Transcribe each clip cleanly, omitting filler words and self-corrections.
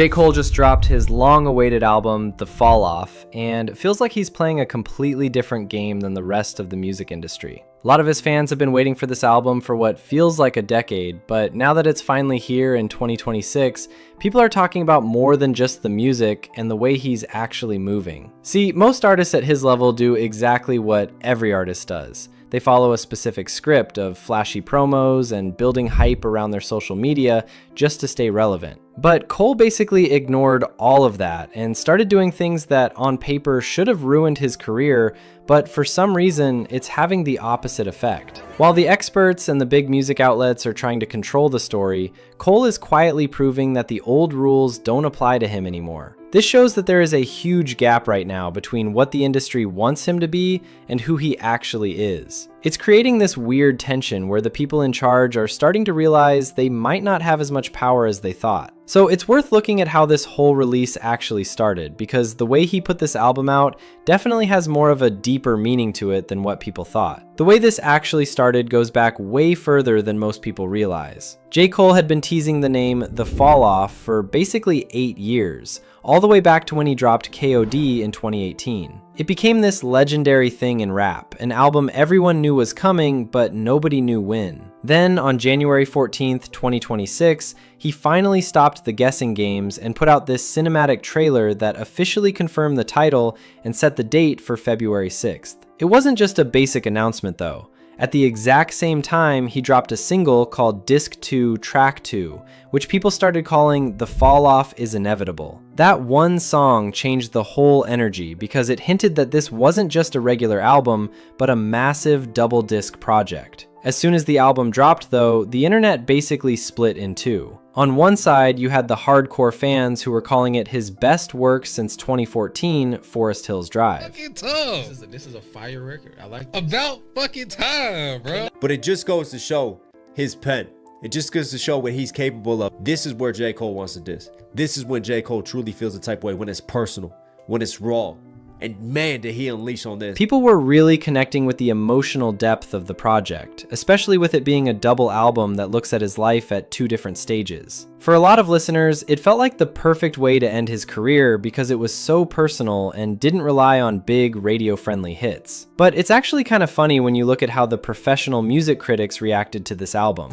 J. Cole just dropped his long-awaited album, The Fall Off, and it feels like he's playing a completely different game than the rest of the music industry. A lot of his fans have been waiting for this album for what feels like a decade, but now that it's finally here in 2026, people are talking about more than just the music and the way he's actually moving. See, most artists at his level do exactly what every artist does. They follow a specific script of flashy promos and building hype around their social media just to stay relevant. But Cole basically ignored all of that and started doing things that on paper should have ruined his career, but for some reason, it's having the opposite effect. While the experts and the big music outlets are trying to control the story, Cole is quietly proving that the old rules don't apply to him anymore. This shows that there is a huge gap right now between what the industry wants him to be and who he actually is. It's creating this weird tension where the people in charge are starting to realize they might not have as much power as they thought. So it's worth looking at how this whole release actually started, because the way he put this album out definitely has more of a deeper meaning to it than what people thought. The way this actually started goes back way further than most people realize. J. Cole had been teasing the name The Fall Off for basically 8 years, all the way back to when he dropped KOD in 2018. It became this legendary thing in rap, an album everyone knew was coming, but nobody knew when. Then, on January 14th, 2026, he finally stopped the guessing games and put out this cinematic trailer that officially confirmed the title and set the date for February 6th. It wasn't just a basic announcement though. At the exact same time, he dropped a single called Disc 2 Track 2, which people started calling The Fall Off is Inevitable. That one song changed the whole energy because it hinted that this wasn't just a regular album, but a massive double disc project. As soon as the album dropped though, the internet basically split in two. On one side, you had the hardcore fans who were calling it his best work since 2014, Forest Hills Drive. Fucking time. This is a fire record. I like about fucking time, bro. But it just goes to show his pen. It just goes to show what he's capable of. This is where J. Cole wants to diss. This is when J. Cole truly feels the type of way, when it's personal, when it's raw. And man, did he unleash on this. People were really connecting with the emotional depth of the project, especially with it being a double album that looks at his life at 2 different stages. For a lot of listeners, it felt like the perfect way to end his career because it was so personal and didn't rely on big radio-friendly hits. But it's actually kind of funny when you look at how the professional music critics reacted to this album.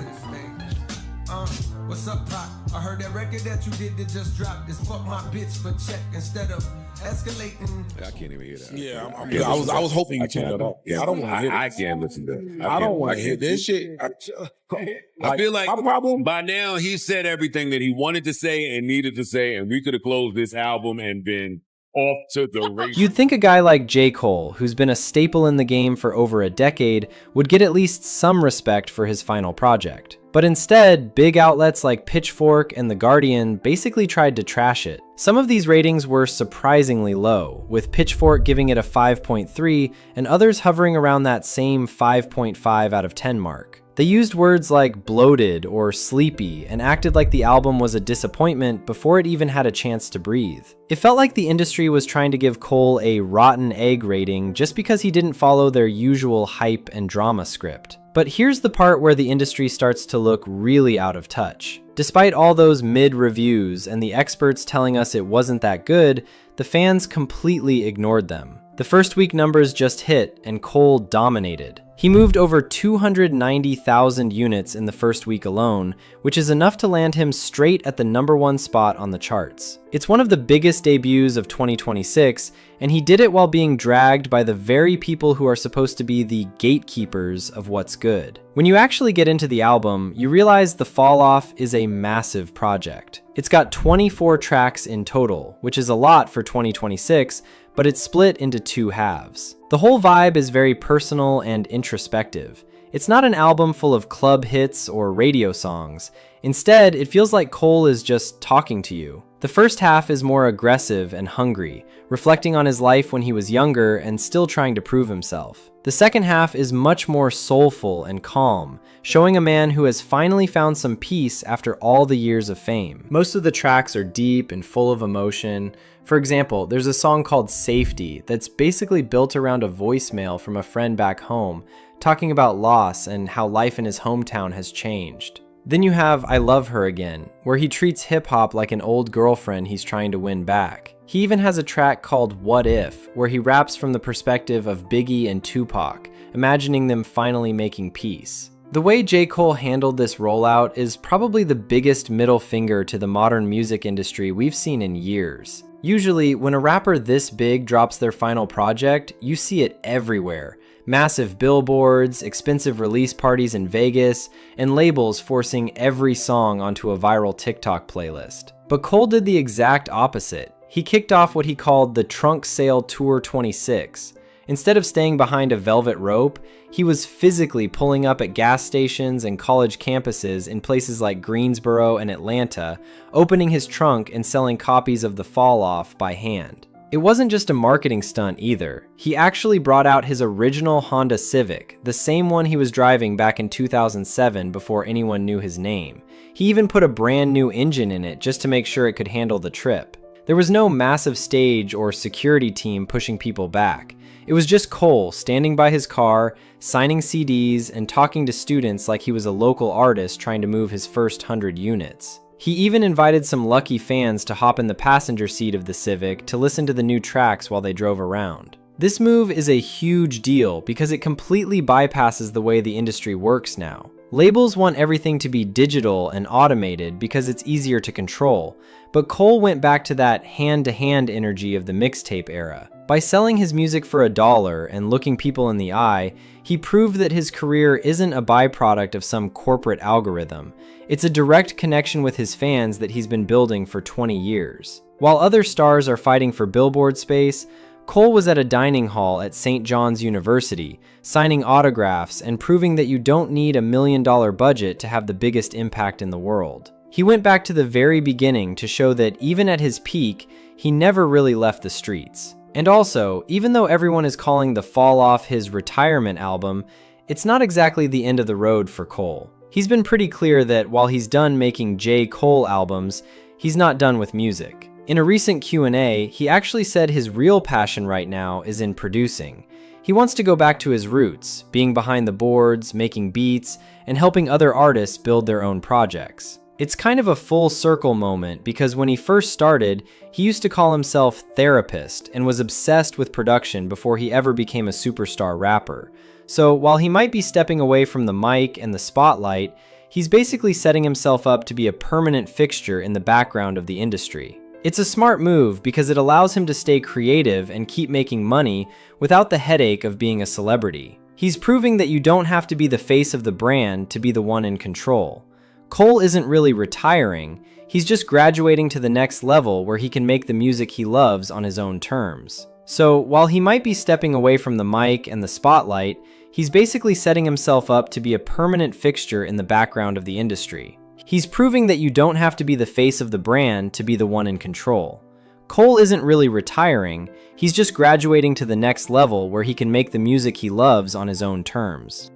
What's up, Pop? I heard that record that you did that just dropped is fuck my bitch for check instead of escalating. I can't even hear that. Yeah, I was hoping you turned it off. Yeah, I don't want to hear I can't listen to it. I don't want to hear this shit. I feel like my problem. By now he said everything that he wanted to say and needed to say, and we could have closed this album and been off to the races. You'd think a guy like J. Cole, who's been a staple in the game for over a decade, would get at least some respect for his final project. But instead, big outlets like Pitchfork and The Guardian basically tried to trash it. Some of these ratings were surprisingly low, with Pitchfork giving it a 5.3 and others hovering around that same 5.5 out of 10 mark. They used words like bloated or sleepy and acted like the album was a disappointment before it even had a chance to breathe. It felt like the industry was trying to give Cole a rotten egg rating just because he didn't follow their usual hype and drama script. But here's the part where the industry starts to look really out of touch. Despite all those mid-reviews and the experts telling us it wasn't that good, the fans completely ignored them. The first week numbers just hit and Cole dominated. He moved over 290,000 units in the first week alone, which is enough to land him straight at the #1 spot on the charts. It's one of the biggest debuts of 2026, and he did it while being dragged by the very people who are supposed to be the gatekeepers of what's good. When you actually get into the album, you realize The Fall Off is a massive project. It's got 24 tracks in total, which is a lot for 2026, but it's split into 2 halves. The whole vibe is very personal and introspective. It's not an album full of club hits or radio songs. Instead, it feels like Cole is just talking to you. The first half is more aggressive and hungry, reflecting on his life when he was younger and still trying to prove himself. The second half is much more soulful and calm, showing a man who has finally found some peace after all the years of fame. Most of the tracks are deep and full of emotion. For example, there's a song called Safety that's basically built around a voicemail from a friend back home, talking about loss and how life in his hometown has changed. Then you have I Love Her Again, where he treats hip-hop like an old girlfriend he's trying to win back. He even has a track called What If, where he raps from the perspective of Biggie and Tupac, imagining them finally making peace. The way J. Cole handled this rollout is probably the biggest middle finger to the modern music industry we've seen in years. Usually, when a rapper this big drops their final project, you see it everywhere. Massive billboards, expensive release parties in Vegas, and labels forcing every song onto a viral TikTok playlist. But Cole did the exact opposite. He kicked off what he called the Trunk Sale Tour 26. Instead of staying behind a velvet rope, he was physically pulling up at gas stations and college campuses in places like Greensboro and Atlanta, opening his trunk and selling copies of The Fall Off by hand. It wasn't just a marketing stunt either. He actually brought out his original Honda Civic, the same one he was driving back in 2007 before anyone knew his name. He even put a brand new engine in it just to make sure it could handle the trip. There was no massive stage or security team pushing people back. It was just Cole standing by his car, signing CDs, and talking to students like he was a local artist trying to move his first 100 units. He even invited some lucky fans to hop in the passenger seat of the Civic to listen to the new tracks while they drove around. This move is a huge deal because it completely bypasses the way the industry works now. Labels want everything to be digital and automated because it's easier to control, but Cole went back to that hand-to-hand energy of the mixtape era. By selling his music for $1 and looking people in the eye, he proved that his career isn't a byproduct of some corporate algorithm. It's a direct connection with his fans that he's been building for 20 years. While other stars are fighting for billboard space, Cole was at a dining hall at St. John's University, signing autographs and proving that you don't need $1 million budget to have the biggest impact in the world. He went back to the very beginning to show that even at his peak, he never really left the streets. And also, even though everyone is calling The Fall Off his retirement album, it's not exactly the end of the road for Cole. He's been pretty clear that while he's done making J. Cole albums, he's not done with music. In a recent Q&A, he actually said his real passion right now is in producing. He wants to go back to his roots, being behind the boards, making beats, and helping other artists build their own projects. It's kind of a full circle moment because when he first started, he used to call himself Therapist and was obsessed with production before he ever became a superstar rapper. So while he might be stepping away from the mic and the spotlight, he's basically setting himself up to be a permanent fixture in the background of the industry. It's a smart move because it allows him to stay creative and keep making money without the headache of being a celebrity. He's proving that you don't have to be the face of the brand to be the one in control. Cole isn't really retiring, he's just graduating to the next level where he can make the music he loves on his own terms. So while he might be stepping away from the mic and the spotlight, he's basically setting himself up to be a permanent fixture in the background of the industry. He's proving that you don't have to be the face of the brand to be the one in control. Cole isn't really retiring, he's just graduating to the next level where he can make the music he loves on his own terms.